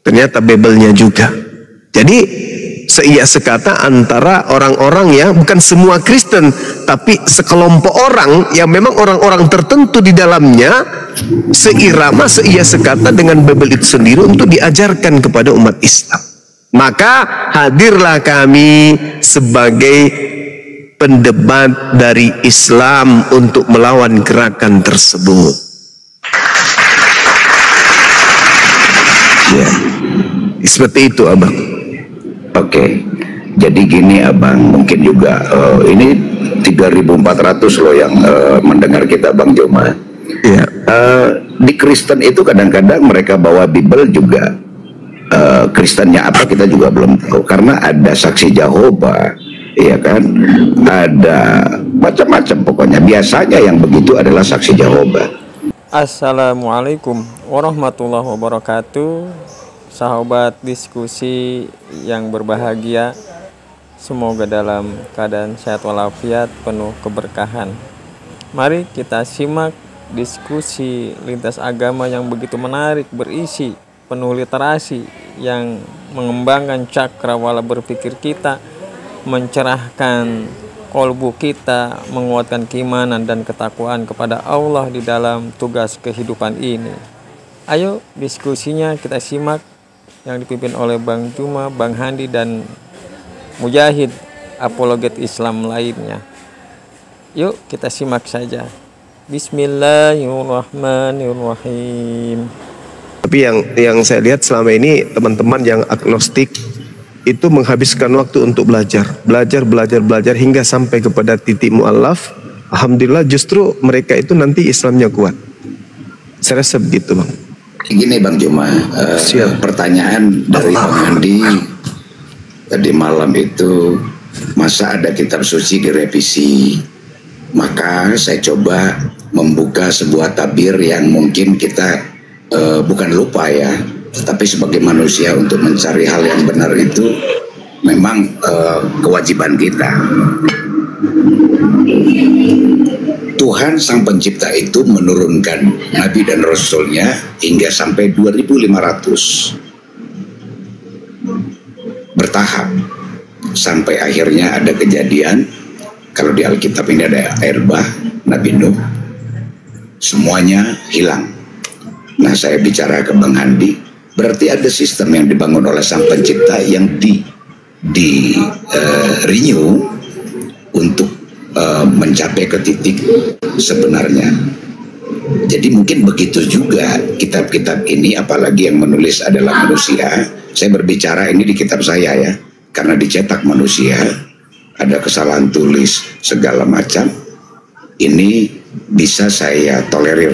ternyata Babelnya juga. Jadi seia sekata antara orang-orang yang bukan semua Kristen, tapi sekelompok orang yang memang orang-orang tertentu di dalamnya seirama, seia sekata dengan Babel itu sendiri untuk diajarkan kepada umat Islam. Maka hadirlah kami sebagai pendebat dari Islam untuk melawan gerakan tersebut. Ya, seperti itu abang. Oke, jadi gini abang, mungkin juga ini 3.400 loh yang mendengar kita Bang Joma. Ya. Di Kristen itu kadang-kadang mereka bawa Bible juga. Kristennya apa kita juga belum tahu, karena ada saksi Jehovah, ya kan, ada macam-macam pokoknya. Biasanya yang begitu adalah saksi Jehovah. Assalamualaikum warahmatullahi wabarakatuh. Sahabat diskusi yang berbahagia, semoga dalam keadaan sehat walafiat, penuh keberkahan. Mari kita simak diskusi lintas agama yang begitu menarik, berisi penuh literasi yang mengembangkan cakrawala berpikir kita, mencerahkan kolbu kita, menguatkan keimanan dan ketakwaan kepada Allah di dalam tugas kehidupan ini. Ayo diskusinya kita simak, yang dipimpin oleh Bang Juma, Bang Handi, dan Mujahid apologet Islam lainnya. Yuk kita simak saja. Bismillahirrahmanirrahim. Tapi yang saya lihat selama ini teman-teman yang agnostik itu menghabiskan waktu untuk belajar hingga sampai kepada titik mu'allaf. Alhamdulillah justru mereka itu nanti Islamnya kuat. Saya rasa begitu Bang. Gini Bang Juma, pertanyaan dari Bang Handi tadi malam itu, masa ada kitab suci direvisi? Maka saya coba membuka sebuah tabir yang mungkin kita bukan lupa ya, tetapi sebagai manusia untuk mencari hal yang benar itu memang kewajiban kita. Tuhan Sang Pencipta itu menurunkan Nabi dan Rasulnya hingga sampai 2500 bertahap, sampai akhirnya ada kejadian. Kalau di Alkitab ini ada air bah, Nabi Nuh, semuanya hilang. Nah saya bicara ke Bang Handi, berarti ada sistem yang dibangun oleh Sang Pencipta yang renew untuk mencapai ke titik sebenarnya. Jadi mungkin begitu juga kitab-kitab ini, apalagi yang menulis adalah manusia. Saya berbicara ini di kitab saya ya, karena dicetak manusia, ada kesalahan tulis segala macam. Ini bisa saya tolerir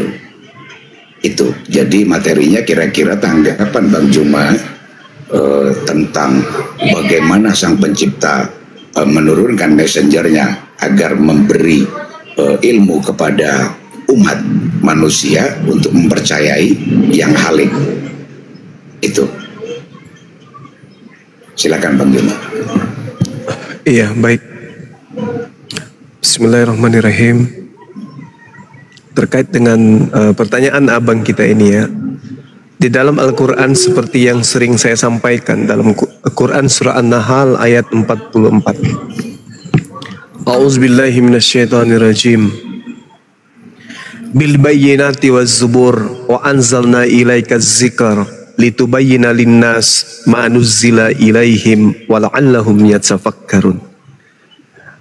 itu. Jadi materinya kira-kira tanggapan Bang Juma tentang bagaimana Sang Pencipta menurunkan messengernya agar memberi ilmu kepada umat manusia untuk mempercayai yang halik itu. Silakan Bang Juma. Iya baik. Bismillahirrahmanirrahim. Terkait dengan pertanyaan abang kita ini ya, di dalam Al-Quran seperti yang sering saya sampaikan dalam Quran surah An-Nahl ayat 44. A'udzubillahi minasyaitonirrajim. Bil bayyinati waz zubur wa anzalna ilaika dzikra litubayyana linnas ma nuzzila ilaihim wa la'allahum yatafakkarun.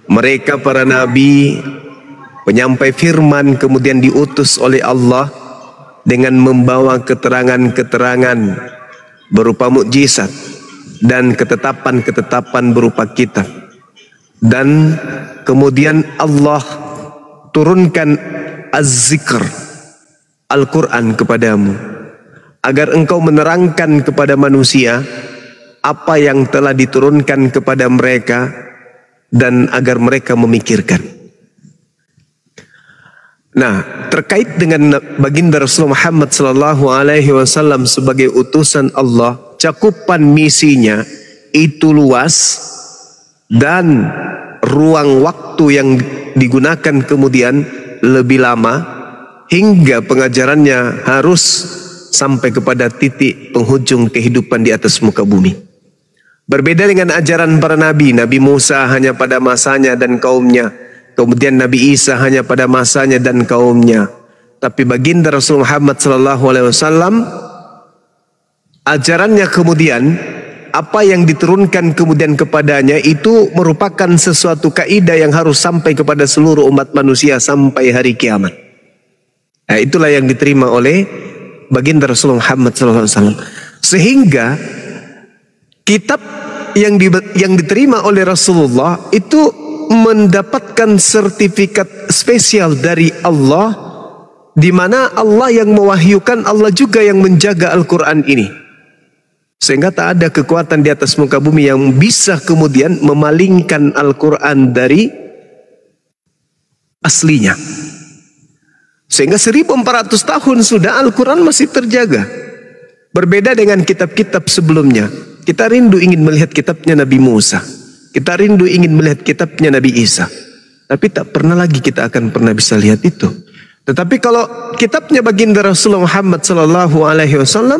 Mereka para nabi, penyampai firman, kemudian diutus oleh Allah dengan membawa keterangan-keterangan berupa mukjizat dan ketetapan-ketetapan berupa kitab. Dan kemudian Allah turunkan az-zikr, Al-Quran kepadamu, agar engkau menerangkan kepada manusia apa yang telah diturunkan kepada mereka dan agar mereka memikirkan. Nah, terkait dengan baginda Rasulullah Muhammad SAW sebagai utusan Allah, cakupan misinya itu luas dan ruang waktu yang digunakan kemudian lebih lama, hingga pengajarannya harus sampai kepada titik penghujung kehidupan di atas muka bumi. Berbeda dengan ajaran para nabi. Nabi Musa hanya pada masanya dan kaumnya. Kemudian Nabi Isa hanya pada masanya dan kaumnya. Tapi baginda Rasul Muhammad SAW, ajarannya kemudian, apa yang diturunkan kemudian kepadanya itu merupakan sesuatu kaidah yang harus sampai kepada seluruh umat manusia sampai hari kiamat. Nah, itulah yang diterima oleh baginda Rasul Muhammad SAW. Sehingga kitab yang diterima oleh Rasulullah itu mendapatkan sertifikat spesial dari Allah, di mana Allah yang mewahyukan, Allah juga yang menjaga Al-Quran ini. Sehingga tak ada kekuatan di atas muka bumi yang bisa kemudian memalingkan Al-Quran dari aslinya. Sehingga 1400 tahun sudah Al-Quran masih terjaga. Berbeda dengan kitab-kitab sebelumnya. Kita rindu ingin melihat kitabnya Nabi Musa. Kita rindu ingin melihat kitabnya Nabi Isa. Tapi tak pernah lagi kita akan pernah bisa lihat itu. Tetapi kalau kitabnya baginda Rasulullah Muhammad SAW,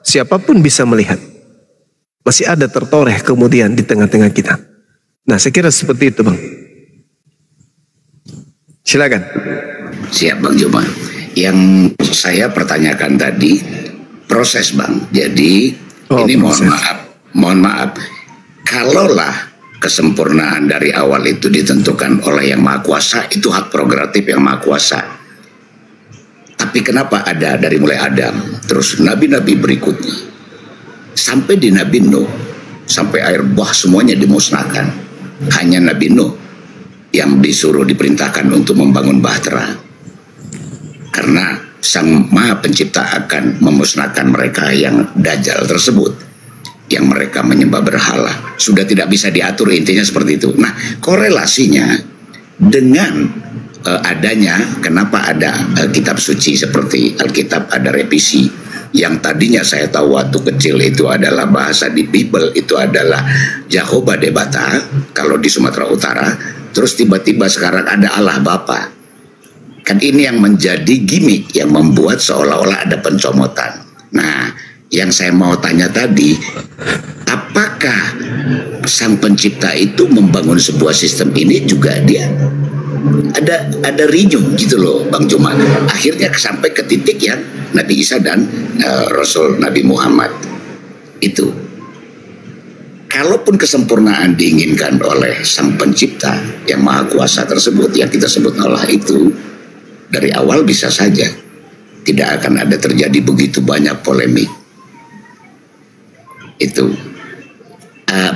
siapapun bisa melihat. Masih ada tertoreh kemudian di tengah-tengah kita. Nah, saya kira seperti itu, Bang. Silakan. Siap, Bang Juma. Yang saya pertanyakan tadi proses, Bang. Jadi ini mohon maaf. Kalaulah kesempurnaan dari awal itu ditentukan oleh Yang Maha Kuasa, itu hak prerogatif Yang Maha Kuasa. Tapi kenapa ada dari mulai Adam, terus nabi-nabi berikutnya, sampai di Nabi Nuh, sampai air bah semuanya dimusnahkan. Hanya Nabi Nuh yang disuruh diperintahkan untuk membangun bahtera. Karena Sang Maha Pencipta akan memusnahkan mereka yang dajjal tersebut, yang mereka menyembah berhala. Sudah tidak bisa diatur, intinya seperti itu. Nah, korelasinya dengan adanya, kenapa ada kitab suci seperti Alkitab, ada revisi yang tadinya saya tahu waktu kecil itu adalah bahasa di Bible, itu adalah Jehovah Debata kalau di Sumatera Utara, terus tiba-tiba sekarang ada Allah Bapa. Kan ini yang menjadi gimmick yang membuat seolah-olah ada pencomotan. Nah, yang saya mau tanya tadi, apakah Sang Pencipta itu membangun sebuah sistem ini juga dia ada renew gitu loh, Bang Juma. Akhirnya sampai ke titik yang Nabi Isa dan Rasul Nabi Muhammad itu. Kalaupun kesempurnaan diinginkan oleh Sang Pencipta yang Maha Kuasa tersebut, yang kita sebut Allah itu, dari awal bisa saja tidak akan ada terjadi begitu banyak polemik. Itu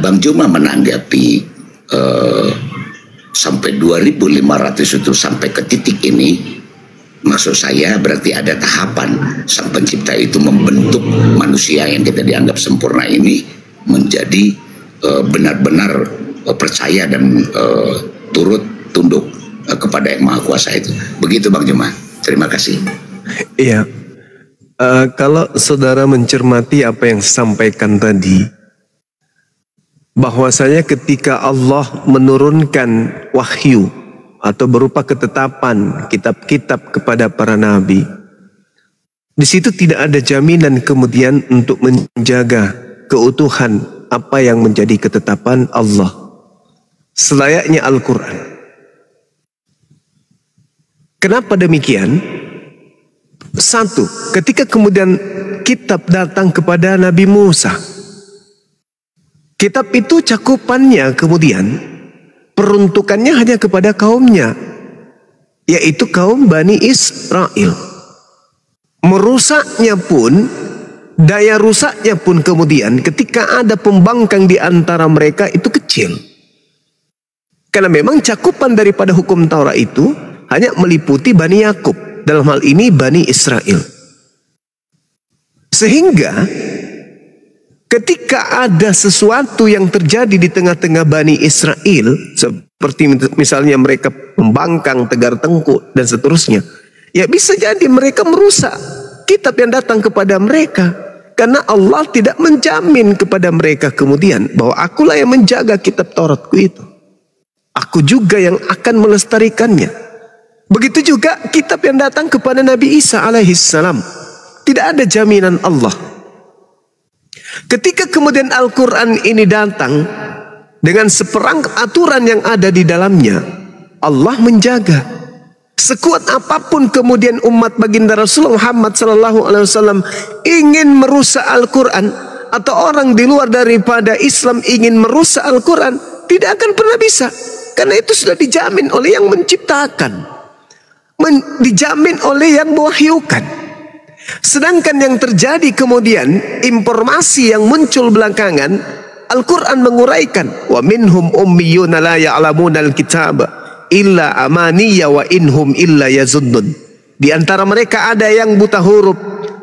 Bang Juma menanggapi sampai 2500 itu sampai ke titik ini, maksud saya berarti ada tahapan Sang Pencipta itu membentuk manusia yang kita dianggap sempurna ini menjadi benar-benar percaya dan turut tunduk kepada Yang Maha Kuasa itu. Begitu, Bang Juma. Terima kasih. Iya. Kalau saudara mencermati apa yang sampaikan tadi, bahwasanya ketika Allah menurunkan wahyu atau berupa ketetapan kitab-kitab kepada para nabi, di situ tidak ada jaminan kemudian untuk menjaga keutuhan apa yang menjadi ketetapan Allah selayaknya Al-Quran. Kenapa demikian? Satu, ketika kemudian kitab datang kepada Nabi Musa, kitab itu cakupannya kemudian peruntukannya hanya kepada kaumnya, yaitu kaum Bani Israel. Merusaknya pun, daya rusaknya pun kemudian ketika ada pembangkang di antara mereka itu kecil. Karena memang cakupan daripada hukum Taurat itu hanya meliputi Bani Yakub, dalam hal ini Bani Israel. Sehingga ketika ada sesuatu yang terjadi di tengah-tengah Bani Israel, seperti misalnya mereka membangkang, tegar tengkuk dan seterusnya, ya bisa jadi mereka merusak kitab yang datang kepada mereka, karena Allah tidak menjamin kepada mereka kemudian bahwa akulah yang menjaga kitab Tauratku itu, aku juga yang akan melestarikannya. Begitu juga kitab yang datang kepada Nabi Isa alaihissalam. Tidak ada jaminan Allah. Ketika kemudian Al-Quran ini datang dengan seperangkat aturan yang ada di dalamnya, Allah menjaga. Sekuat apapun kemudian umat baginda Rasulullah Muhammad SAW ingin merusak Al-Quran, atau orang di luar daripada Islam ingin merusak Al-Quran, tidak akan pernah bisa. Karena itu sudah dijamin oleh yang menciptakan, dijamin oleh yang mewahyukan. Sedangkan yang terjadi kemudian, informasi yang muncul belakangan, Al-Quran menguraikan, wa minhum ummiyuna la ya'lamuna al-kitaba illa amaniya wa inhum illa yazunnun. Di antara mereka ada yang buta huruf,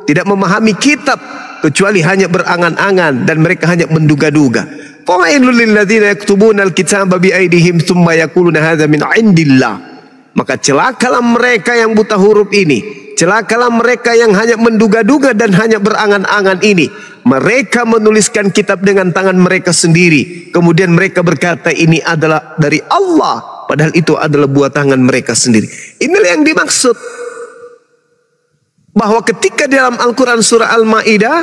tidak memahami kitab kecuali hanya berangan-angan, dan mereka hanya menduga-duga. Fawailul lil ladzina yaktubuna al-kitaba bi aydihim tsumma yaquluna hadza min indillah. Maka celakalah mereka yang buta huruf ini, celakalah mereka yang hanya menduga-duga dan hanya berangan-angan ini. Mereka menuliskan kitab dengan tangan mereka sendiri, kemudian mereka berkata ini adalah dari Allah, padahal itu adalah buat tangan mereka sendiri. Inilah yang dimaksud, bahwa ketika dalam Al-Quran surah Al-Ma'idah,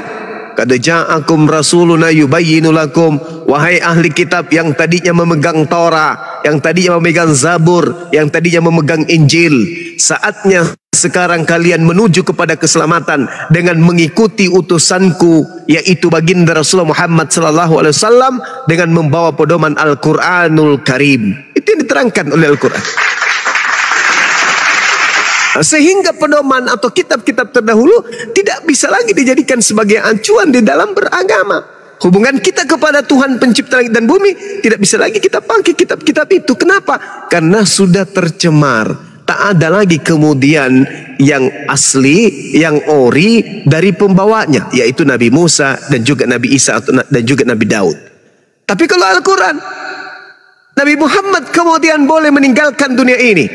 qad ja'akum rasuluna yubayyinu lakum, wahai ahli kitab yang tadinya memegang Torah, yang tadinya memegang Zabur, yang tadinya memegang Injil, saatnya sekarang kalian menuju kepada keselamatan dengan mengikuti utusanku, yaitu baginda Rasulullah Muhammad SAW, dengan membawa pedoman Al-Quranul Karim. Itu yang diterangkan oleh Al-Quran. Sehingga pedoman atau kitab-kitab terdahulu tidak bisa lagi dijadikan sebagai acuan di dalam beragama. Hubungan kita kepada Tuhan pencipta langit dan bumi tidak bisa lagi kita pakai kitab-kitab itu. Kenapa? Karena sudah tercemar. Tak ada lagi kemudian yang asli, yang ori dari pembawanya, yaitu Nabi Musa dan juga Nabi Isa dan juga Nabi Daud. Tapi kalau Al-Quran, Nabi Muhammad kemudian boleh meninggalkan dunia ini,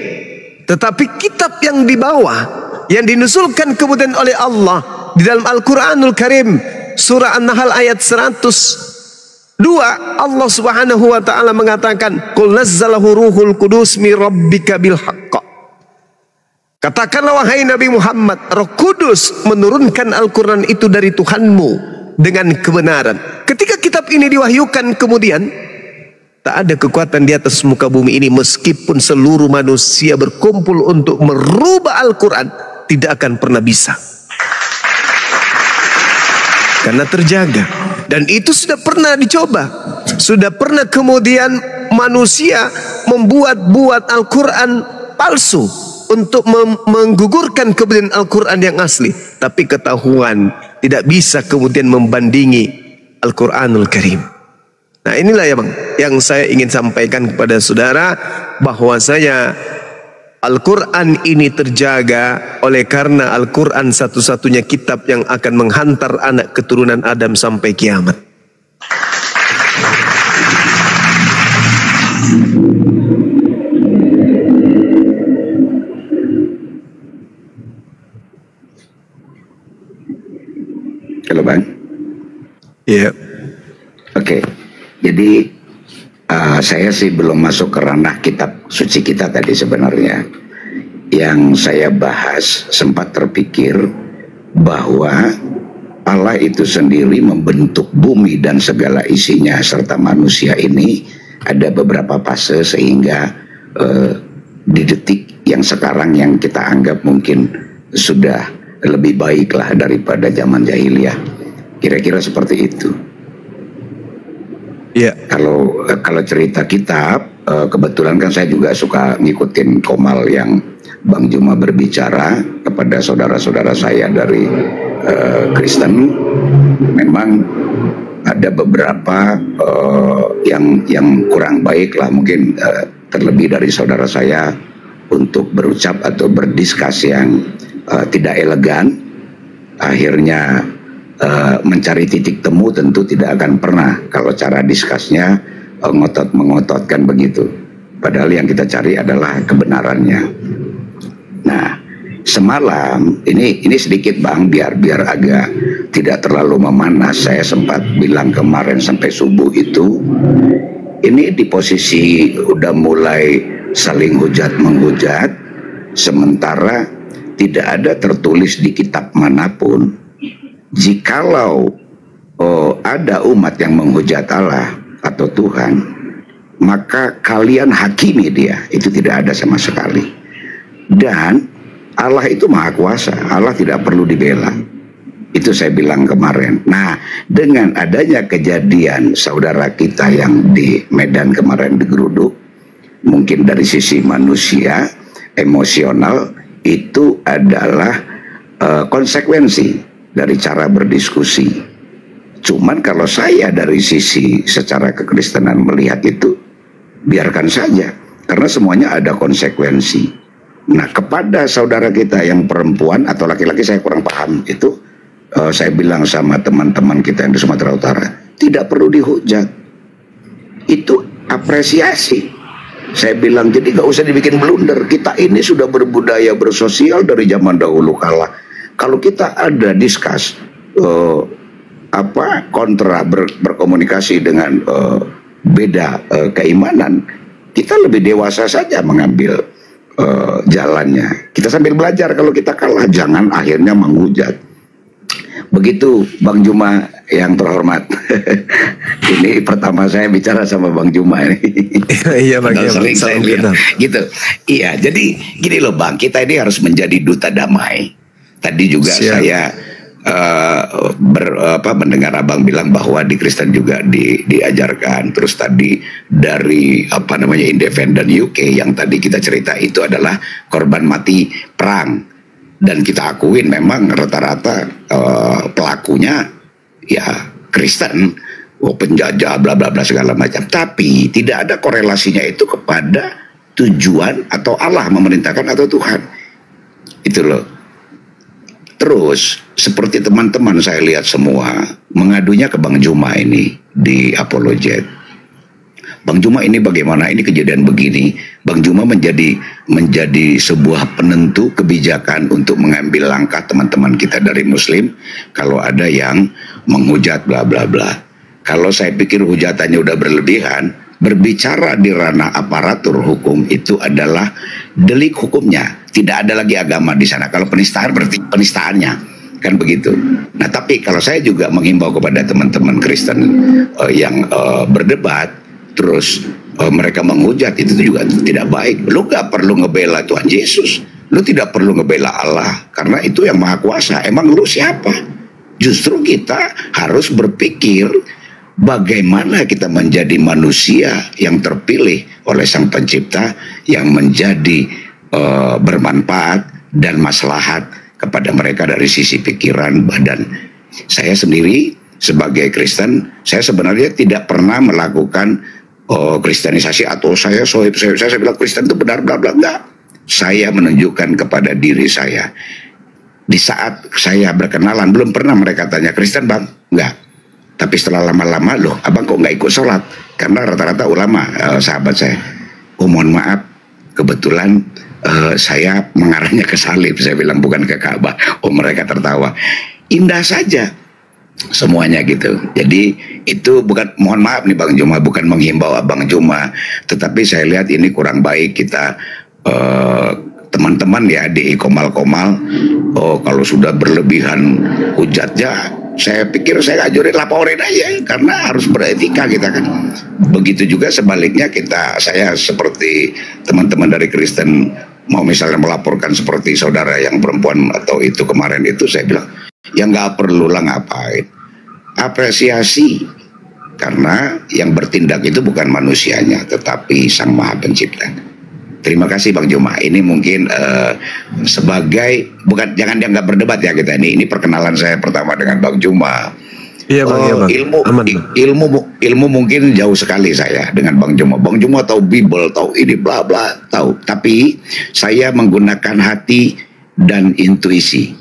tetapi kitab yang dibawa, yang dinusulkan kemudian oleh Allah di dalam Al-Quranul Karim, surah An-Nahl ayat 102, Allah Subhanahu wa taala mengatakan, qul nazzalahu ruhul qudus min rabbika bil haqq. Katakanlah wahai Nabi Muhammad, Roh Kudus menurunkan Al-Quran itu dari Tuhanmu dengan kebenaran. Ketika kitab ini diwahyukan kemudian, tak ada kekuatan di atas muka bumi ini, meskipun seluruh manusia berkumpul untuk merubah Al-Quran, tidak akan pernah bisa. Karena terjaga. Dan itu sudah pernah dicoba. Sudah pernah kemudian manusia membuat Al-Quran palsu untuk menggugurkan kebenaran Al-Quran yang asli. Tapi ketahuan tidak bisa kemudian membandingi Al-Quranul Karim. Nah inilah yang saya ingin sampaikan kepada saudara, bahwasanya Al-Quran ini terjaga oleh karena Al-Quran satu-satunya kitab yang akan menghantar anak keturunan Adam sampai kiamat. Halo Bang. Iya. Oke. Jadi saya sih belum masuk ke ranah kitab suci kita tadi sebenarnya. Yang saya bahas sempat terpikir bahwa Allah itu sendiri membentuk bumi dan segala isinya serta manusia ini ada beberapa fase, sehingga di detik yang sekarang yang kita anggap mungkin sudah lebih baiklah daripada zaman jahiliyah. Kira-kira seperti itu. Ya. Kalau cerita kitab, kebetulan kan saya juga suka ngikutin Komal yang Bang Juma berbicara kepada saudara-saudara saya dari Kristen. Memang ada beberapa yang kurang baik lah, mungkin terlebih dari saudara saya untuk berucap atau berdiskusi yang tidak elegan, akhirnya mencari titik temu tentu tidak akan pernah kalau cara diskusinya mengototkan begitu. Padahal yang kita cari adalah kebenarannya. Nah, semalam ini sedikit Bang, biar agak tidak terlalu memanas. Saya sempat bilang kemarin sampai subuh itu, ini di posisi udah mulai saling hujat menghujat, sementara tidak ada tertulis di kitab manapun, jikalau ada umat yang menghujat Allah atau Tuhan, maka kalian hakimi dia. Itu tidak ada sama sekali. Dan Allah itu maha kuasa, Allah tidak perlu dibela. Itu saya bilang kemarin. Nah, dengan adanya kejadian saudara kita yang di Medan kemarin digeruduk, mungkin dari sisi manusia, emosional, itu adalah konsekuensi dari cara berdiskusi. Cuman kalau saya dari sisi secara kekristenan melihat itu, biarkan saja, karena semuanya ada konsekuensi. Nah, kepada saudara kita yang perempuan atau laki-laki, saya kurang paham itu. Saya bilang sama teman-teman kita yang di Sumatera Utara, tidak perlu dihujat, itu apresiasi. Saya bilang, jadi gak usah dibikin blunder. Kita ini sudah berbudaya bersosial dari zaman dahulu kala. Kalau kita ada diskus kontra berkomunikasi dengan beda keimanan, kita lebih dewasa saja mengambil jalannya. Kita sambil belajar. Kalau kita kalah, jangan akhirnya menghujat. Begitu Bang Juma yang terhormat. Ini pertama saya bicara sama Bang Juma ini. Iya Bang, sering saya lihat gitu. Iya, jadi gini loh Bang, kita ini harus menjadi duta damai. Tadi juga saya mendengar Abang bilang bahwa di Kristen juga diajarkan. Terus tadi dari Independent UK yang tadi kita cerita, itu adalah korban mati perang. Dan kita akuin memang rata-rata pelakunya ya Kristen, penjajah bla bla bla segala macam. Tapi tidak ada korelasinya itu kepada tujuan atau Allah memerintahkan atau Tuhan. Itu loh. Terus seperti teman-teman saya lihat semua mengadunya ke Bang Juma ini di Apologet. Bang Juma, ini bagaimana, ini kejadian begini. Bang Juma menjadi sebuah penentu kebijakan untuk mengambil langkah teman-teman kita dari Muslim kalau ada yang menghujat bla bla bla. Kalau saya pikir hujatannya udah berlebihan, berbicara di ranah aparatur hukum itu adalah delik hukumnya. Tidak ada lagi agama di sana. Kalau penistaan berarti penistaannya, kan begitu. Nah, tapi kalau saya juga menghimbau kepada teman-teman Kristen yang berdebat, terus mereka menghujat, itu juga tidak baik. Lu gak perlu ngebela Tuhan Yesus, lu tidak perlu ngebela Allah, karena itu yang maha kuasa. Emang lu siapa? Justru kita harus berpikir bagaimana kita menjadi manusia yang terpilih oleh Sang Pencipta, yang menjadi bermanfaat dan maslahat kepada mereka dari sisi pikiran, badan. Saya sendiri sebagai Kristen, saya sebenarnya tidak pernah melakukan kristenisasi atau saya bilang Kristen itu benar bla bla, enggak. Saya menunjukkan kepada diri saya. Di saat saya berkenalan, belum pernah mereka tanya, Kristen Bang? Enggak. Tapi setelah lama-lama, loh Abang kok nggak ikut sholat? Karena rata-rata ulama sahabat saya, oh mohon maaf, kebetulan saya mengarahnya ke salib. Saya bilang bukan ke Ka'bah. Oh mereka tertawa. Indah saja semuanya gitu. Jadi itu bukan, mohon maaf nih Bang Juma, bukan menghimbau Abang Juma, tetapi saya lihat ini kurang baik kita teman-teman ya di komal-komal. Oh kalau sudah berlebihan hujatnya, saya pikir saya ajurin laporin aja, karena harus beretika kita kan. Begitu juga sebaliknya saya seperti teman-teman dari Kristen mau misalnya melaporkan seperti saudara yang perempuan atau itu kemarin itu, saya bilang ya nggak perlu lah, ngapain, apresiasi, karena yang bertindak itu bukan manusianya tetapi Sang Maha Pencipta. Terima kasih Bang Juma. Ini mungkin sebagai, bukan, jangan dianggap berdebat ya kita ini perkenalan saya pertama dengan Bang Juma. Iya Bang, iya Bang. Ilmu mungkin jauh sekali saya dengan Bang Juma. Bang Juma tahu Bible, tahu ini bla bla, tahu. Tapi saya menggunakan hati dan intuisi.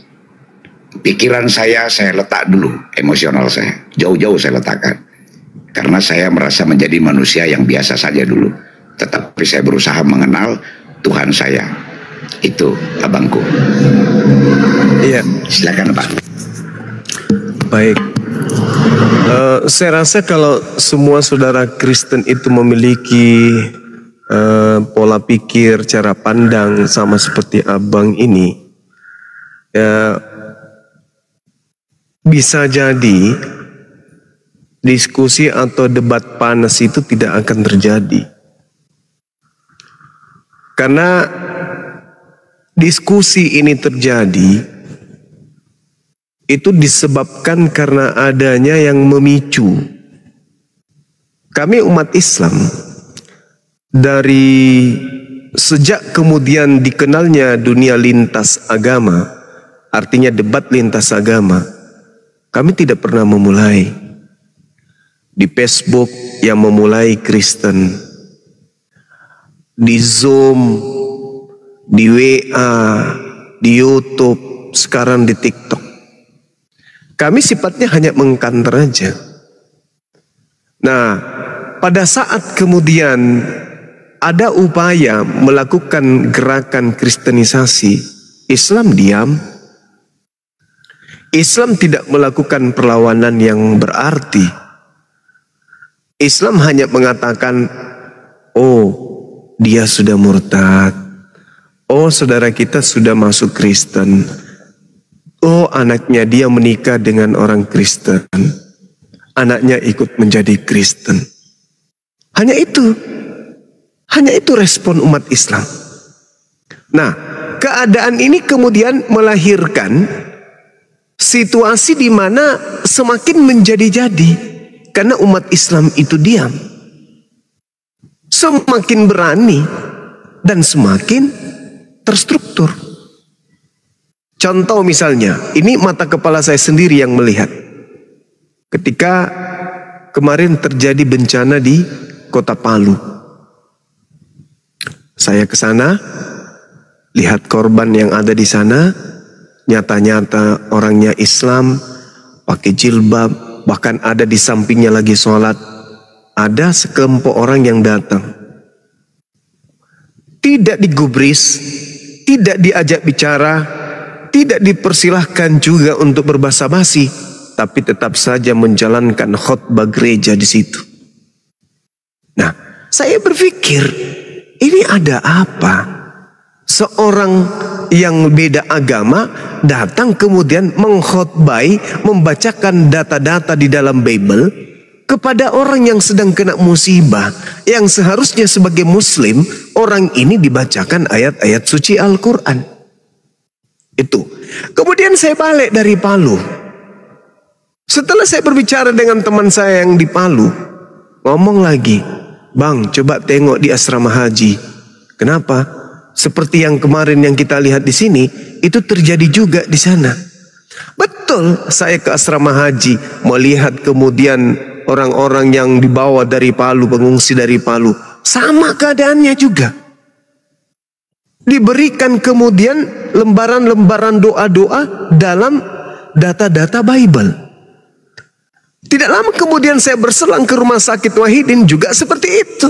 Pikiran saya letak dulu, emosional saya jauh-jauh saya letakkan, karena saya merasa menjadi manusia yang biasa saja dulu. Tetapi saya berusaha mengenal Tuhan saya. Itu abangku. Iya. Silakan Pak. Baik. Saya rasa kalau semua saudara Kristen itu memiliki pola pikir, cara pandang sama seperti abang ini, Ya, bisa jadi diskusi atau debat panas itu tidak akan terjadi. Karena diskusi ini terjadi itu disebabkan karena adanya yang memicu. Kami umat Islam dari sejak kemudian dikenalnya dunia lintas agama, artinya debat lintas agama, kami tidak pernah memulai. Di Facebook yang memulai Kristen, di Zoom, di WA, di YouTube, sekarang di TikTok. Kami sifatnya hanya mengkanter aja. Nah, pada saat kemudian ada upaya melakukan gerakan kristenisasi, Islam diam. Islam tidak melakukan perlawanan yang berarti. Islam hanya mengatakan, oh, dia sudah murtad. Oh, saudara kita sudah masuk Kristen. Oh, anaknya dia menikah dengan orang Kristen. Anaknya ikut menjadi Kristen. Hanya itu. Hanya itu respon umat Islam. Nah, keadaan ini kemudian melahirkan situasi di mana semakin menjadi-jadi. Karena umat Islam itu diam. Semakin berani dan semakin terstruktur. Contoh misalnya, ini mata kepala saya sendiri yang melihat. Ketika kemarin terjadi bencana di Kota Palu. Saya ke sana, lihat korban yang ada di sana, nyata-nyata orangnya Islam, pakai jilbab, bahkan ada di sampingnya lagi sholat. Ada sekelompok orang yang datang. Tidak digubris, tidak diajak bicara, tidak dipersilahkan juga untuk berbahasa basi, tapi tetap saja menjalankan khutbah gereja di situ. Nah, saya berpikir, ini ada apa? Seorang yang beda agama datang kemudian mengkhotbai, membacakan data-data di dalam Bible kepada orang yang sedang kena musibah, yang seharusnya sebagai muslim orang ini dibacakan ayat-ayat suci Al-Quran. Itu. Kemudian saya balik dari Palu. Setelah saya berbicara dengan teman saya yang di Palu, ngomong lagi, "Bang, coba tengok di asrama haji." Kenapa? Seperti yang kemarin yang kita lihat di sini, itu terjadi juga di sana. Betul, saya ke asrama haji, melihat kemudian orang-orang yang dibawa dari Palu, pengungsi dari Palu, sama keadaannya juga. Diberikan kemudian lembaran-lembaran doa-doa dalam data-data Bible. Tidak lama kemudian saya berselang ke rumah sakit Wahidin, juga seperti itu.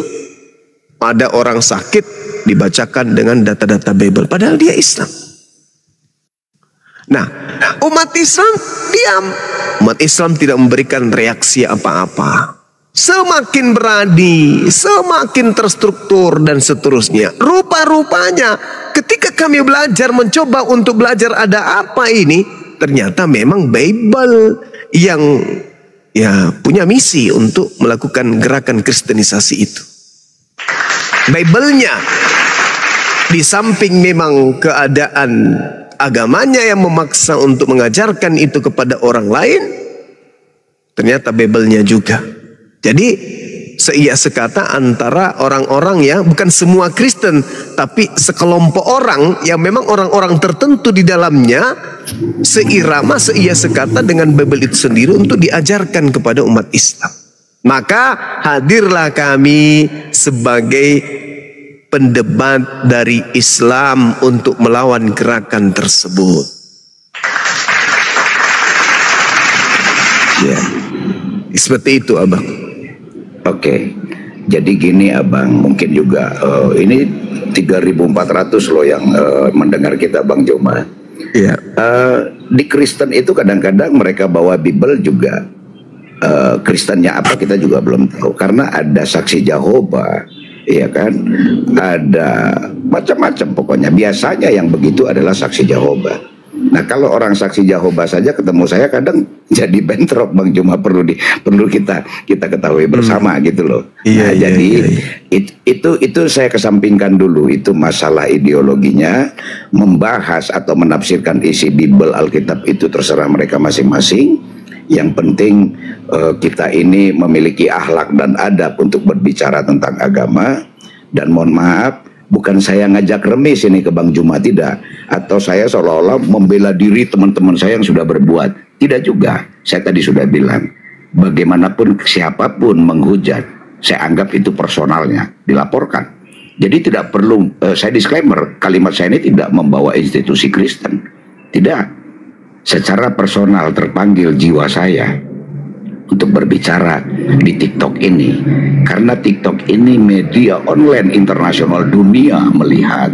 Ada orang sakit dibacakan dengan data-data Bible, padahal dia Islam. Nah, umat Islam diam. Umat Islam tidak memberikan reaksi apa-apa. Semakin berani, semakin terstruktur dan seterusnya. Rupa-rupanya ketika kami belajar, mencoba untuk belajar ada apa ini, ternyata memang Bible yang punya misi untuk melakukan gerakan kristenisasi itu. Bible-nya, di samping memang keadaan agamanya yang memaksa untuk mengajarkan itu kepada orang lain, ternyata Bible-nya juga. Jadi seia sekata antara orang-orang ya, bukan semua Kristen, tapi sekelompok orang yang memang orang-orang tertentu di dalamnya seirama, seia sekata dengan Bible itu sendiri untuk diajarkan kepada umat Islam. Maka hadirlah kami sebagai pendebat dari Islam untuk melawan gerakan tersebut. Ya, seperti itu abang. Oke, jadi gini abang, mungkin juga ini 3.400 loh yang mendengar kita Bang Joma. Iya. Di Kristen itu kadang-kadang mereka bawa Bible juga. Kristennya apa kita juga belum tahu, karena ada saksi Jehovah, ya kan, ada macam-macam pokoknya. Biasanya yang begitu adalah saksi Jehovah. Nah kalau orang saksi Jehovah saja ketemu saya kadang jadi bentrok Bang Juma, perlu kita ketahui bersama gitu loh. Iya, nah, iya, jadi iya. itu saya kesampingkan dulu, itu masalah ideologinya. Membahas atau menafsirkan isi Bible Alkitab itu terserah mereka masing-masing. Yang penting kita ini memiliki akhlak dan adab untuk berbicara tentang agama. Dan mohon maaf, bukan saya ngajak remis ini ke Bang Juma, tidak. Atau saya seolah-olah membela diri teman-teman saya yang sudah berbuat. Tidak juga. Saya tadi sudah bilang, bagaimanapun siapapun menghujat, saya anggap itu personalnya, dilaporkan. Jadi tidak perlu, saya disclaimer, kalimat saya ini tidak membawa institusi Kristen. Tidak. Secara personal terpanggil jiwa saya untuk berbicara di TikTok ini, karena TikTok ini media online internasional, dunia melihat.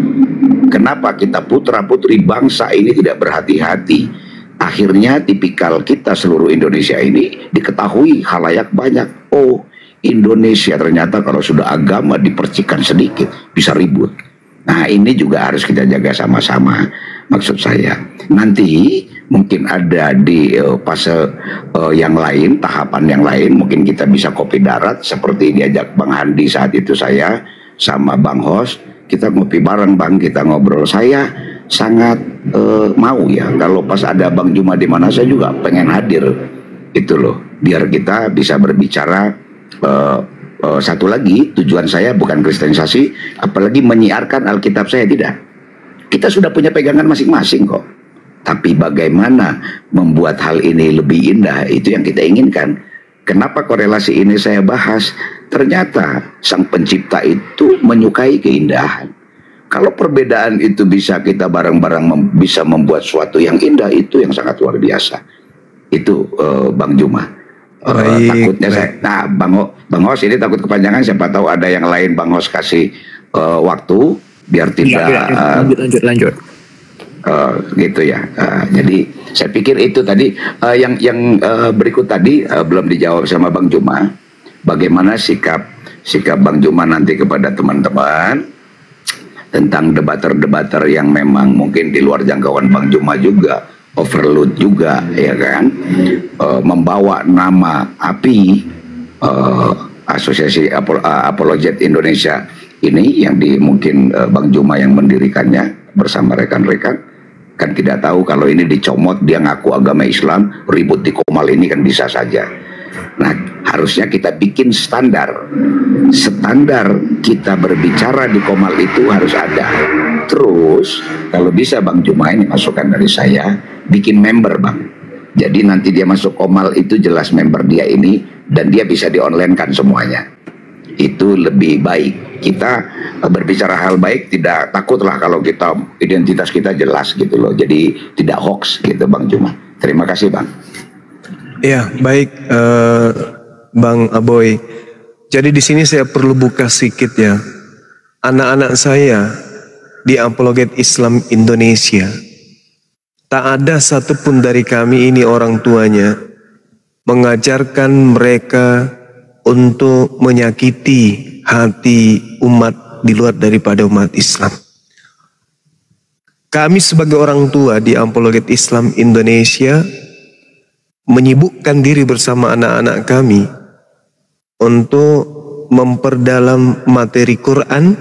Kenapa kita putra-putri bangsa ini tidak berhati-hati? Akhirnya tipikal kita seluruh Indonesia ini diketahui khalayak banyak. Oh, Indonesia ternyata kalau sudah agama dipercikan sedikit bisa ribut. Nah ini juga harus kita jaga sama-sama. Maksud saya nanti mungkin ada di fase yang lain, tahapan yang lain, mungkin kita bisa kopi darat seperti diajak Bang Handi saat itu, saya sama Bang Hos, kita ngopi bareng Bang, kita ngobrol. Saya sangat mau ya kalau pas ada Bang Juma di mana, saya juga pengen hadir itu loh, biar kita bisa berbicara. Satu lagi, tujuan saya bukan kristenisasi, apalagi menyiarkan Alkitab saya, tidak. Kita sudah punya pegangan masing-masing kok. Tapi bagaimana membuat hal ini lebih indah, itu yang kita inginkan. Kenapa korelasi ini saya bahas? Ternyata Sang Pencipta itu menyukai keindahan. Kalau perbedaan itu bisa kita bareng-bareng bisa membuat suatu yang indah, itu yang sangat luar biasa. Itu Bang Juma. Takutnya saya, nah Bang Hos ini takut kepanjangan, siapa tahu ada yang lain Bang Hos kasih waktu biar tidak lanjut. Gitu ya. Jadi saya pikir itu tadi yang berikut tadi belum dijawab sama Bang Juma. Bagaimana sikap Bang Juma nanti kepada teman-teman tentang debater-debater yang memang mungkin di luar jangkauan Bang Juma juga, overload juga, ya kan, membawa nama API, Asosiasi Apologet Indonesia ini, yang mungkin Bang Juma yang mendirikannya bersama rekan-rekan. Kan tidak tahu kalau ini dicomot, dia ngaku agama Islam, ribut di Komal ini kan bisa saja. Nah harusnya kita bikin standar kita berbicara di Komal itu harus ada. Terus kalau bisa Bang Juma, ini masukan dari saya, bikin member Bang. Jadi nanti dia masuk Komal itu jelas member dia ini, dan dia bisa di-online-kan semuanya. Itu lebih baik. Kita berbicara hal baik, tidak takutlah kalau kita identitas kita jelas gitu loh. Jadi tidak hoax gitu Bang Juma. Terima kasih Bang. Ya baik Bang Aboy. Jadi di sini saya perlu buka sedikit ya. Anak-anak saya di Apologet Islam Indonesia, tak ada satupun dari kami ini orang tuanya mengajarkan mereka untuk menyakiti hati umat di luar daripada umat Islam. Kami sebagai orang tua di Apologet Islam Indonesia menyibukkan diri bersama anak-anak kami untuk memperdalam materi Quran,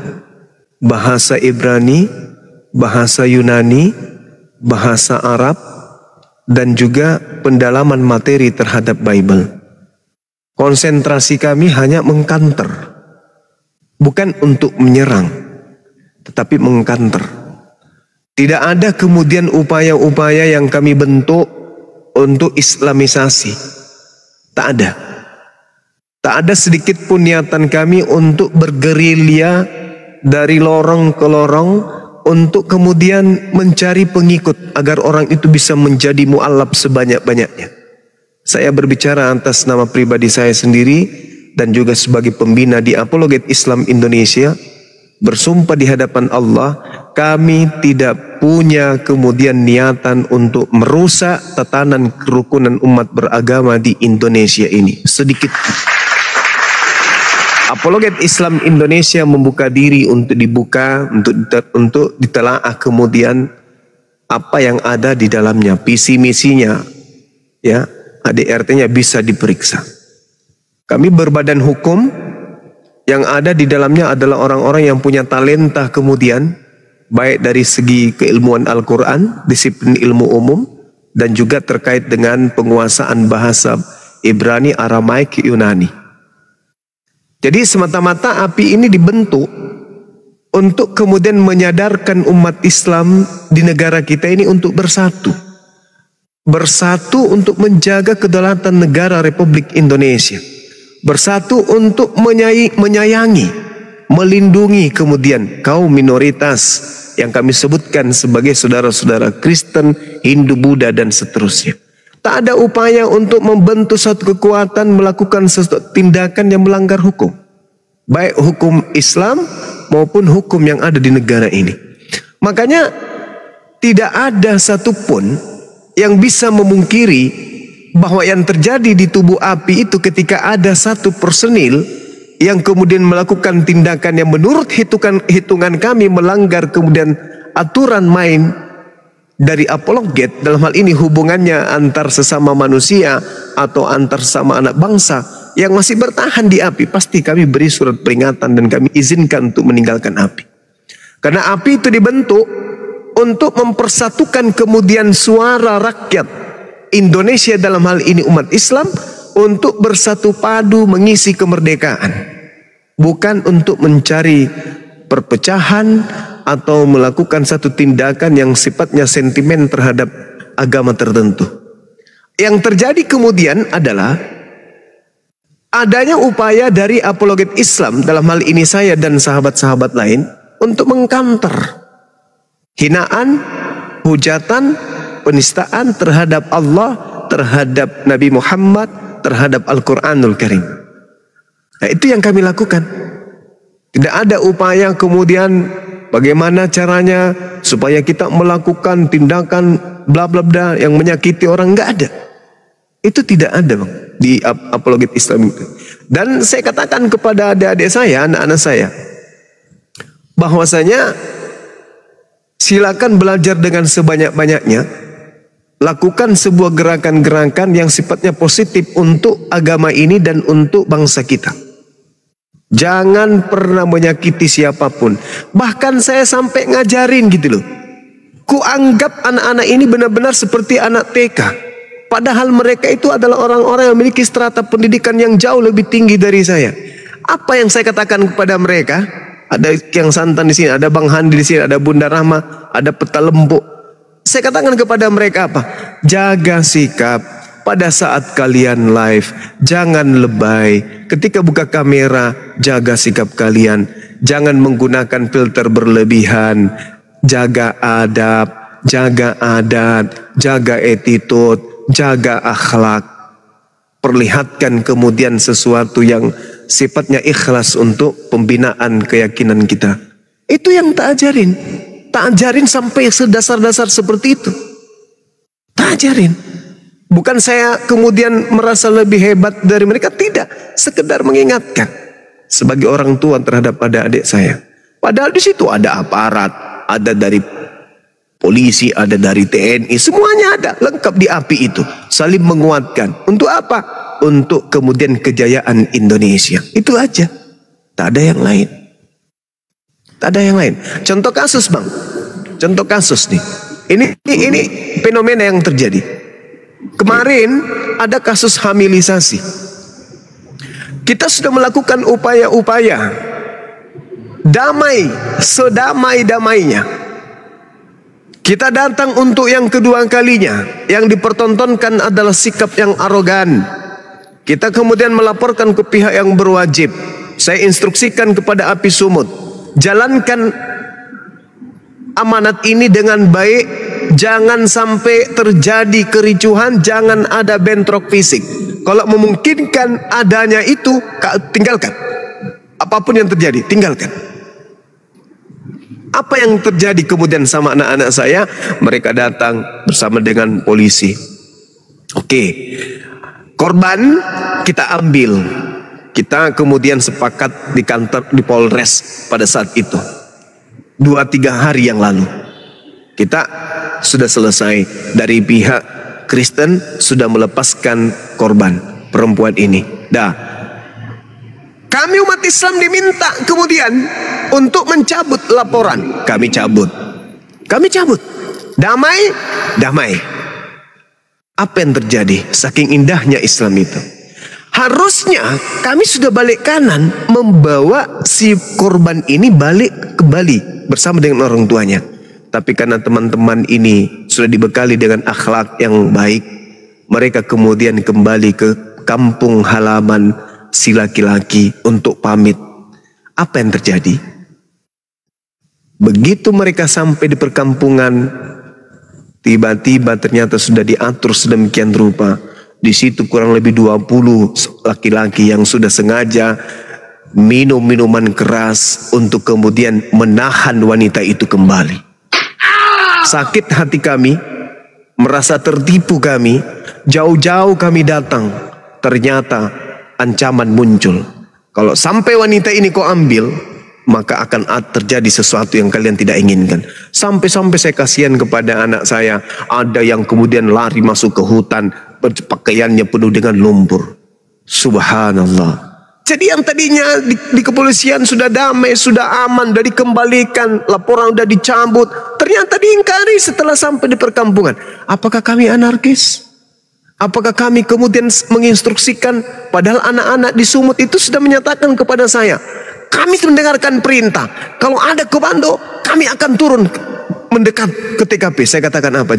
bahasa Ibrani, bahasa Yunani, bahasa Arab, dan juga pendalaman materi terhadap Bible. Konsentrasi kami hanya mengkanter, bukan untuk menyerang, tetapi mengkanter. Tidak ada kemudian upaya-upaya yang kami bentuk untuk islamisasi. Tak ada. Tak ada sedikit pun niatan kami untuk bergerilya dari lorong ke lorong untuk kemudian mencari pengikut agar orang itu bisa menjadi mu'alaf sebanyak-banyaknya. Saya berbicara atas nama pribadi saya sendiri dan juga sebagai pembina di Apologet Islam Indonesia, bersumpah di hadapan Allah, kami tidak punya kemudian niatan untuk merusak tatanan kerukunan umat beragama di Indonesia ini sedikit. Apologet Islam Indonesia membuka diri untuk dibuka, untuk ditelaah kemudian apa yang ada di dalamnya, visi misinya, ya, ADRT-nya bisa diperiksa. Kami berbadan hukum, yang ada di dalamnya adalah orang-orang yang punya talenta kemudian, baik dari segi keilmuan Al-Quran, disiplin ilmu umum, dan juga terkait dengan penguasaan bahasa Ibrani, Aramaik, Yunani. Jadi semata-mata API ini dibentuk untuk kemudian menyadarkan umat Islam di negara kita ini untuk bersatu. Bersatu untuk menjaga kedaulatan negara Republik Indonesia. Bersatu untuk menyayangi, melindungi kemudian kaum minoritas yang kami sebutkan sebagai saudara-saudara Kristen, Hindu, Buddha, dan seterusnya. Tak ada upaya untuk membentuk satu kekuatan melakukan sesuatu tindakan yang melanggar hukum. Baik hukum Islam maupun hukum yang ada di negara ini. Makanya tidak ada satupun yang bisa memungkiri bahwa yang terjadi di tubuh API itu ketika ada satu personil yang kemudian melakukan tindakan yang menurut hitungan kami melanggar kemudian aturan main dari apologet, dalam hal ini hubungannya antar sesama manusia atau antar sesama anak bangsa yang masih bertahan di API, pasti kami beri surat peringatan dan kami izinkan untuk meninggalkan API. Karena API itu dibentuk untuk mempersatukan kemudian suara rakyat Indonesia, dalam hal ini umat Islam, untuk bersatu padu mengisi kemerdekaan, bukan untuk mencari perpecahan atau melakukan satu tindakan yang sifatnya sentimen terhadap agama tertentu. Yang terjadi kemudian adalah adanya upaya dari apologet Islam, dalam hal ini saya dan sahabat-sahabat lain, untuk mengkanter hinaan, hujatan, penistaan terhadap Allah, terhadap Nabi Muhammad, terhadap Al-Quranul Karim. Nah, itu yang kami lakukan. Tidak ada upaya kemudian bagaimana caranya supaya kita melakukan tindakan bla bla bla yang menyakiti orang, nggak ada. Itu tidak ada, Bang, di apologet Islam itu. Dan saya katakan kepada adik-adik saya, anak-anak saya, bahwasanya silakan belajar dengan sebanyak-banyaknya, lakukan sebuah gerakan-gerakan yang sifatnya positif untuk agama ini dan untuk bangsa kita. Jangan pernah menyakiti siapapun. Bahkan saya sampai ngajarin gitu loh. Kuanggap anak-anak ini benar-benar seperti anak TK. Padahal mereka itu adalah orang-orang yang memiliki strata pendidikan yang jauh lebih tinggi dari saya. Apa yang saya katakan kepada mereka? Ada yang santan di sini, ada Bang Handi di sini, ada Bunda Rahma, ada Peta Lembu. Saya katakan kepada mereka apa? Jaga sikap. Pada saat kalian live, jangan lebay. Ketika buka kamera, jaga sikap kalian. Jangan menggunakan filter berlebihan. Jaga adab, jaga adat, jaga attitude, jaga akhlak. Perlihatkan kemudian sesuatu yang sifatnya ikhlas untuk pembinaan keyakinan kita. Itu yang tak ajarin. Tak ajarin sampai sedasar-dasar seperti itu. Tak ajarin. Bukan saya kemudian merasa lebih hebat dari mereka, tidak. Sekedar mengingatkan sebagai orang tua terhadap adik-adik saya. Padahal di situ ada aparat, ada dari polisi, ada dari TNI, semuanya ada, lengkap di API itu. Saling menguatkan. Untuk apa? Untuk kemudian kejayaan Indonesia. Itu aja. Tak ada yang lain. Tak ada yang lain. Contoh kasus, Bang. Contoh kasus nih. Ini fenomena yang terjadi. Kemarin ada kasus hamilisasi. Kita sudah melakukan upaya-upaya damai, sedamai-damainya. Kita datang untuk yang kedua kalinya. Yang dipertontonkan adalah sikap yang arogan. Kita kemudian melaporkan ke pihak yang berwajib. Saya instruksikan kepada API Sumut, jalankan amanat ini dengan baik. Jangan sampai terjadi kericuhan, jangan ada bentrok fisik. Kalau memungkinkan adanya itu, tinggalkan. Apapun yang terjadi, tinggalkan. Apa yang terjadi kemudian sama anak-anak saya? Mereka datang bersama dengan polisi. Oke, korban kita ambil. Kita kemudian sepakat di kantor di Polres pada saat itu. 2-3 hari yang lalu. Kita sudah selesai. Dari pihak Kristen sudah melepaskan korban perempuan ini. Dah. Kami umat Islam diminta kemudian untuk mencabut laporan. Kami cabut. Damai. Apa yang terjadi? Saking indahnya Islam itu. Harusnya kami sudah balik kanan, membawa si korban ini balik kembali bersama dengan orang tuanya. Tapi karena teman-teman ini sudah dibekali dengan akhlak yang baik, mereka kemudian kembali ke kampung halaman si laki-laki untuk pamit. Apa yang terjadi? Begitu mereka sampai di perkampungan, tiba-tiba ternyata sudah diatur sedemikian rupa. Di situ kurang lebih 20 laki-laki yang sudah sengaja minum minuman keras untuk kemudian menahan wanita itu kembali. Sakit hati kami, merasa tertipu kami, jauh-jauh kami datang. Ternyata ancaman muncul. Kalau sampai wanita ini kau ambil, maka akan terjadi sesuatu yang kalian tidak inginkan. Sampai-sampai saya kasihan kepada anak saya. Ada yang kemudian lari masuk ke hutan, pakaiannya penuh dengan lumpur. Subhanallah. Jadi yang tadinya di kepolisian sudah damai, sudah aman, sudah dikembalikan, laporan sudah dicabut, ternyata diingkari setelah sampai di perkampungan. Apakah kami anarkis? Apakah kami kemudian menginstruksikan, padahal anak-anak di Sumut itu sudah menyatakan kepada saya, kami mendengarkan perintah, kalau ada komando kami akan turun mendekat ke TKP. Saya katakan apa?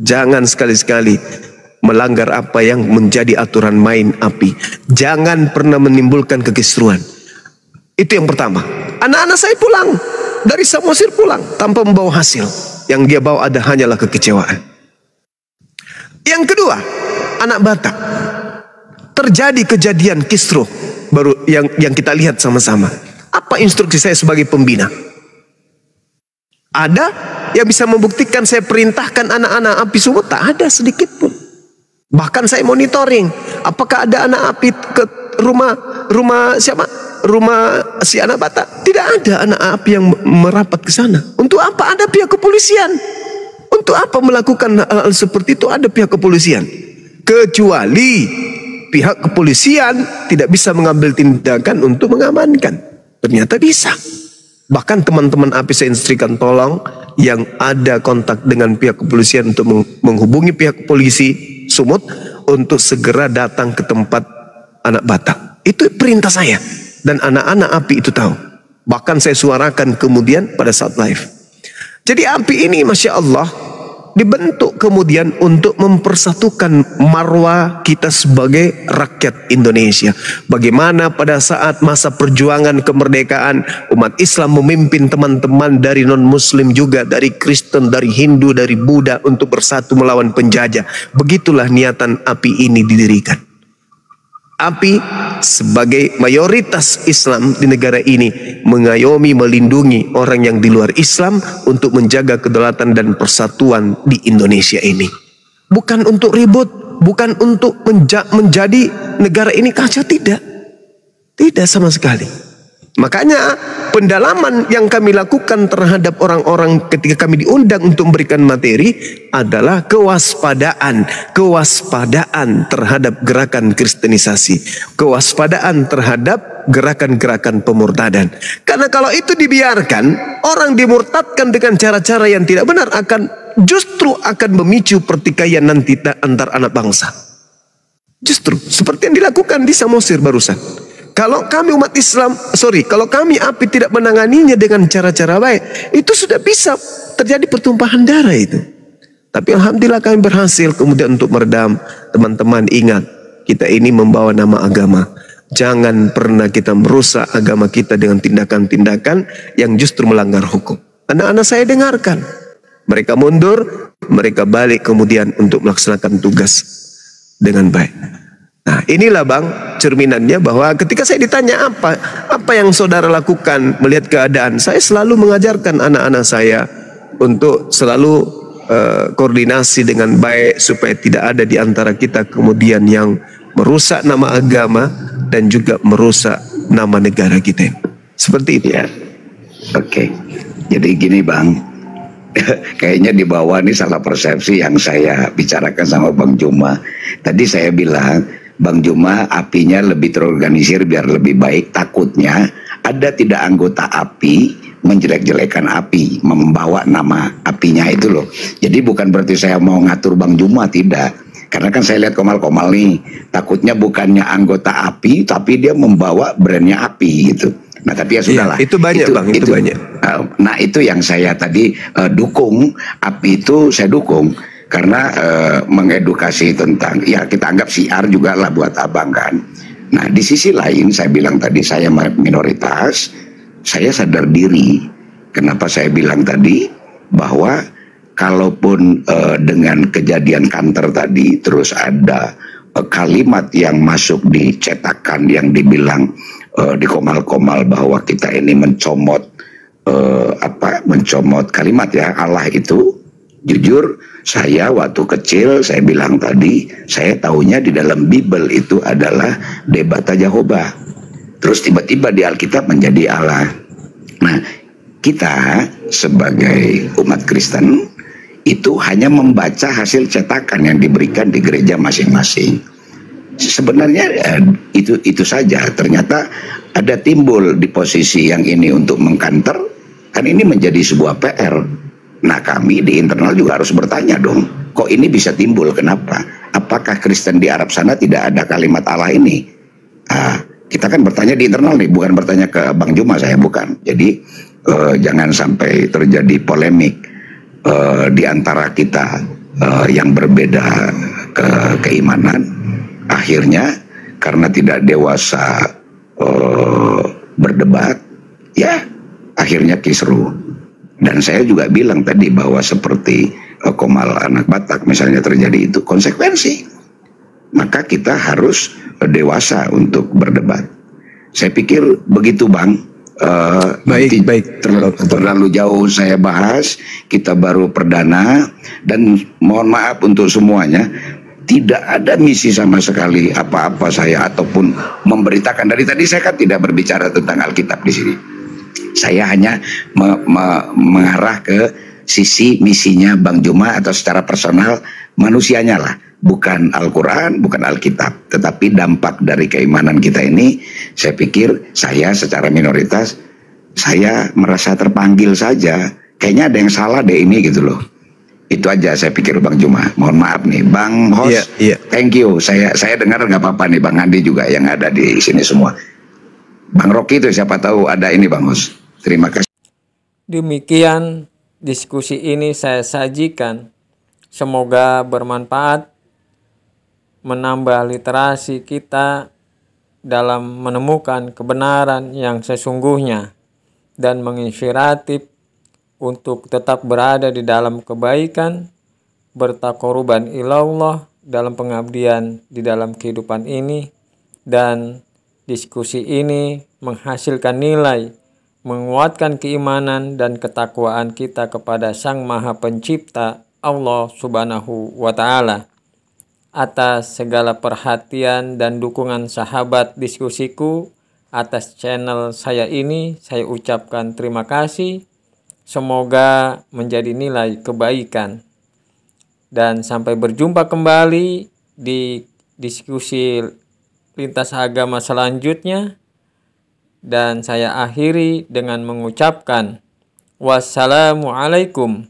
Jangan sekali-sekali melanggar apa yang menjadi aturan main api. Jangan pernah menimbulkan kekisruan. Itu yang pertama. Anak-anak saya pulang dari Samosir, pulang tanpa membawa hasil. Yang dia bawa hanyalah kekecewaan. Yang kedua, anak Batak. Terjadi kejadian kisruh baru yang kita lihat sama-sama. Apa instruksi saya sebagai pembina? Ada yang bisa membuktikan saya perintahkan anak-anak api Sumut? Tak ada sedikit pun. Bahkan saya monitoring, apakah ada anak api ke rumah siapa? Rumah si anak Batak. Tidak ada anak api yang merapat ke sana. Untuk apa ada pihak kepolisian? Untuk apa melakukan hal seperti itu ada pihak kepolisian? Kecuali pihak kepolisian tidak bisa mengambil tindakan untuk mengamankan. Ternyata bisa. Bahkan teman-teman api saya instruksikan, tolong yang ada kontak dengan pihak kepolisian untuk menghubungi pihak polisi Sumut untuk segera datang ke tempat anak Batak. Itu perintah saya. Dan anak-anak api itu tahu. Bahkan saya suarakan kemudian pada saat live. Jadi api ini Masya Allah dibentuk kemudian untuk mempersatukan marwah kita sebagai rakyat Indonesia. Bagaimana pada saat masa perjuangan kemerdekaan umat Islam memimpin teman-teman dari non-muslim juga, dari Kristen, dari Hindu, dari Buddha untuk bersatu melawan penjajah. Begitulah niatan api ini didirikan. Api sebagai mayoritas Islam di negara ini mengayomi, melindungi orang yang di luar Islam untuk menjaga kedaulatan dan persatuan di Indonesia ini. Bukan untuk ribut, bukan untuk menjadi negara ini kacau, tidak. Tidak sama sekali. Makanya pendalaman yang kami lakukan terhadap orang-orang ketika kami diundang untuk memberikan materi adalah kewaspadaan terhadap gerakan kristenisasi, kewaspadaan terhadap gerakan-gerakan pemurtadan. Karena kalau itu dibiarkan, orang dimurtadkan dengan cara-cara yang tidak benar justru akan memicu pertikaian nanti antar anak bangsa. Justru seperti yang dilakukan di Samosir barusan. Kalau kami umat Islam, kalau kami api tidak menanganinya dengan cara-cara baik, itu sudah bisa terjadi pertumpahan darah itu. Tapi alhamdulillah kami berhasil kemudian untuk meredam. Teman-teman ingat, kita ini membawa nama agama. Jangan pernah kita merusak agama kita dengan tindakan-tindakan yang justru melanggar hukum. Anak-anak saya dengarkan. Mereka mundur, mereka balik kemudian untuk melaksanakan tugas dengan baik. Nah, inilah Bang cerminannya bahwa ketika saya ditanya apa yang saudara lakukan melihat keadaan, saya selalu mengajarkan anak-anak saya untuk selalu koordinasi dengan baik supaya tidak ada di antara kita kemudian yang merusak nama agama dan juga merusak nama negara kita. Seperti itu. Ya. Oke. Jadi gini Bang, kayaknya di bawah nih salah persepsi yang saya bicarakan sama Bang Juma. Tadi saya bilang, Bang Juma apinya lebih terorganisir biar lebih baik. Takutnya ada tidak anggota api menjelek-jelekan api, membawa nama apinya itu loh. Jadi bukan berarti saya mau ngatur Bang Juma, tidak. Karena kan saya lihat Komal-Komal nih, takutnya bukannya anggota api, tapi dia membawa brandnya api gitu. Nah tapi ya sudahlah. Itu banyak Bang, itu banyak. Nah itu yang saya tadi dukung, api itu saya dukung. Karena mengedukasi tentang, ya kita anggap siar juga lah buat abang kan. Nah di sisi lain saya bilang tadi saya minoritas, saya sadar diri. Kenapa saya bilang tadi bahwa kalaupun dengan kejadian kantor tadi terus ada kalimat yang masuk di cetakan yang dibilang di Komal-Komal bahwa kita ini mencomot mencomot kalimat ya Allah itu. Jujur saya waktu kecil saya bilang tadi saya tahunya di dalam Bible itu adalah Debata Jehovah. Terus tiba-tiba di Alkitab menjadi Allah. Nah kita sebagai umat Kristen itu hanya membaca hasil cetakan yang diberikan di gereja masing-masing. Sebenarnya itu saja. Ternyata ada timbul di posisi yang ini untuk mengkanter, kan ini menjadi sebuah PR. Nah kami di internal juga harus bertanya dong, kok ini bisa timbul, kenapa? Apakah Kristen di Arab sana tidak ada kalimat Allah ini? Kita kan bertanya di internal nih, bukan bertanya ke Bang Juma, saya bukan. Jadi jangan sampai terjadi polemik di antara kita yang berbeda keimanan. Akhirnya karena tidak dewasa berdebat, ya akhirnya kisruh. Dan saya juga bilang tadi bahwa seperti Komal anak Batak misalnya terjadi itu konsekuensi, maka kita harus dewasa untuk berdebat. Saya pikir begitu Bang. Baik. Terlalu jauh saya bahas, kita baru perdana. Dan mohon maaf untuk semuanya, tidak ada misi sama sekali apa-apa saya ataupun memberitakan. Dari tadi saya kan tidak berbicara tentang Alkitab di sini. Saya hanya mengarah ke sisi misinya Bang Juma atau secara personal manusianya lah. Bukan Al-Quran, bukan Alkitab. Tetapi dampak dari keimanan kita ini, saya pikir saya secara minoritas, saya merasa terpanggil saja. Kayaknya ada yang salah deh ini gitu loh. Itu aja saya pikir Bang Juma. Mohon maaf nih Bang Host, thank you. Saya dengar nggak apa-apa nih Bang Andi juga yang ada di sini semua. Bang Rocky itu siapa tahu ada ini Bang Host. Terima kasih. Demikian diskusi ini saya sajikan. Semoga bermanfaat, menambah literasi kita dalam menemukan kebenaran yang sesungguhnya dan menginspiratif untuk tetap berada di dalam kebaikan, bertakoruban ilallah dalam pengabdian di dalam kehidupan ini, dan diskusi ini menghasilkan nilai, menguatkan keimanan dan ketakwaan kita kepada Sang Maha Pencipta Allah Subhanahu wa Ta'ala. Atas segala perhatian dan dukungan sahabat diskusiku atas channel saya ini, saya ucapkan terima kasih. Semoga menjadi nilai kebaikan. Dan sampai berjumpa kembali di diskusi lintas agama selanjutnya. Dan saya akhiri dengan mengucapkan wassalamualaikum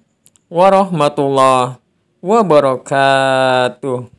warahmatullahi wabarakatuh.